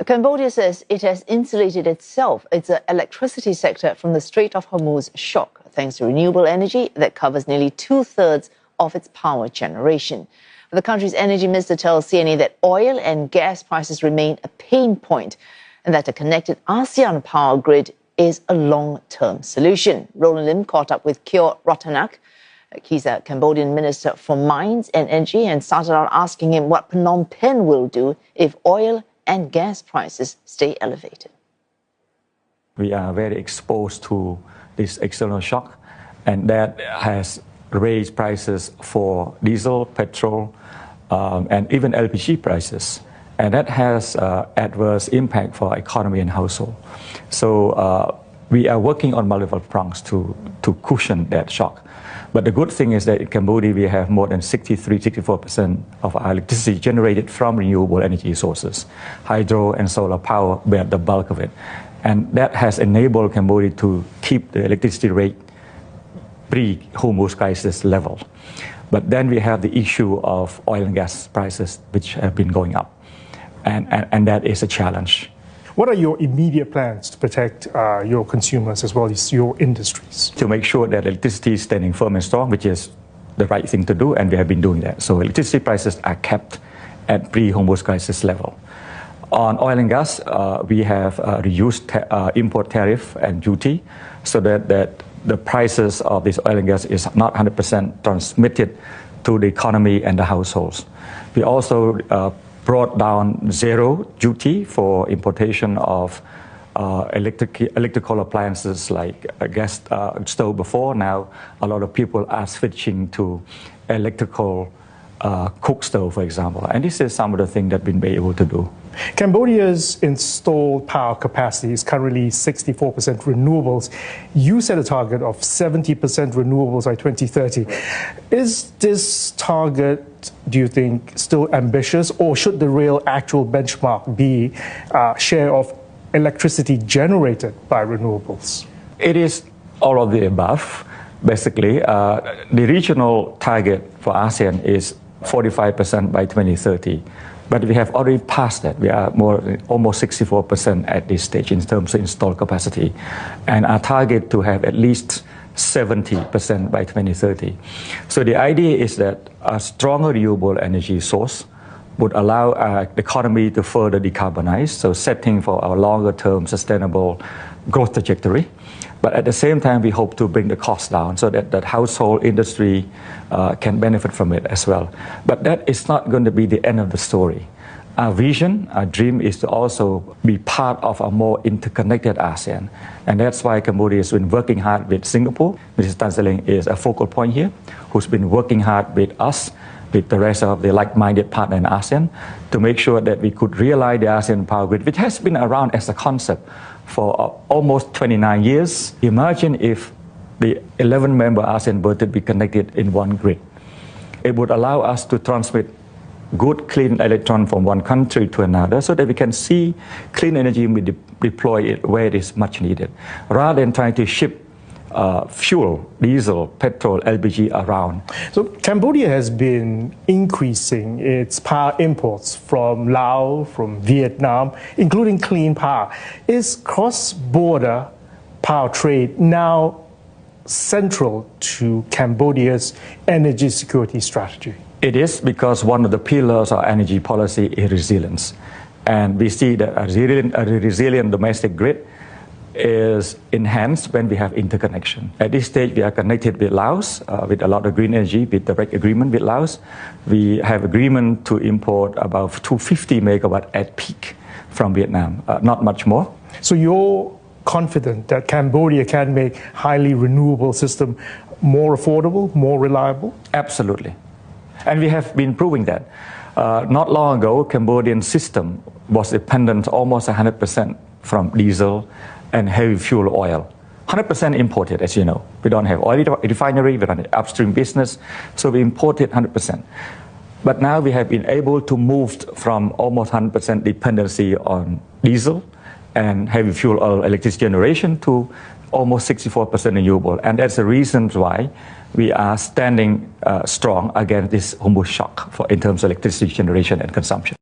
Cambodia says it has insulated its electricity sector from the Strait of Hormuz shock thanks to renewable energy that covers nearly 2/3 of its power generation. The country's energy minister tells CNA that oil and gas prices remain a pain point and that a connected ASEAN power grid is a long-term solution. Roland Lim caught up with Kyo Rotanak. He's a Cambodian minister for mines and energy and started out asking him what Phnom Penh will do if oil and gas prices stay elevated. We are very exposed to this external shock, and that has raised prices for diesel, petrol, and even LPG prices. And that has adverse impact for our economy and household. So we are working on multiple prongs to cushion that shock. But the good thing is that in Cambodia, we have more than 63-64% of our electricity generated from renewable energy sources. Hydro and solar power bear the bulk of it. And that has enabled Cambodia to keep the electricity rate pre-Hormuz crisis level. But then we have the issue of oil and gas prices, which have been going up. And that is a challenge. What are your immediate plans to protect your consumers as well as your industries? To make sure that electricity is standing firm and strong, which is the right thing to do, and we have been doing that. So electricity prices are kept at pre-Hormuz crisis level. On oil and gas, we have reduced import tariff and duty so that the prices of this oil and gas is not 100% transmitted to the economy and the households. We also brought down zero duty for importation of electrical appliances like a gas stove before. Now, a lot of people are switching to electrical cook stove, for example. And this is some of the things that we've been able to do. Cambodia's installed power capacity is currently 64% renewables. You set a target of 70% renewables by 2030. Is this target, do you think, still ambitious, or should the real actual benchmark be share of electricity generated by renewables? It is all of the above. Basically, the regional target for ASEAN is 45% by 2030. But we have already passed that. We are almost 64% at this stage in terms of installed capacity. And our target to have at least 70% by 2030. So the idea is that a stronger renewable energy source would allow our economy to further decarbonize, so setting for our longer-term sustainable growth trajectory. But at the same time, we hope to bring the cost down so that household industry can benefit from it as well. But that is not going to be the end of the story. Our vision, our dream is to also be part of a more interconnected ASEAN. And that's why Cambodia has been working hard with Singapore. Mrs. Tan Sri Lanka is a focal point here, who's been working hard with us, with the rest of the like-minded partner in ASEAN, to make sure that we could realize the ASEAN power grid, which has been around as a concept for almost 29 years. Imagine if the 11-member ASEAN were to be connected in one grid. It would allow us to transmit good, clean electron from one country to another so that we can see clean energy and we deploy it where it is much needed, rather than trying to ship fuel, diesel, petrol, LPG around. So Cambodia has been increasing its power imports from Laos, from Vietnam, including clean power. Is cross-border power trade now central to Cambodia's energy security strategy? It is, because one of the pillars of energy policy is resilience. And we see that a resilient domestic grid is enhanced when we have interconnection. At this stage, we are connected with Laos with a lot of green energy, with direct agreement with Laos. We have agreement to import about 250 megawatt at peak from Vietnam, not much more. So you're confident that Cambodia can make highly renewable system more affordable, more reliable? Absolutely. And we have been proving that. Not long ago, Cambodian system was dependent almost 100% from diesel and heavy fuel oil. 100% imported, as you know. We don't have oil refinery, we don't have upstream business, so we imported 100%. But now we have been able to move from almost 100% dependency on diesel and heavy fuel oil electricity generation to almost 64% renewable. And that's the reason why we are standing strong against this Hormuz shock in terms of electricity generation and consumption.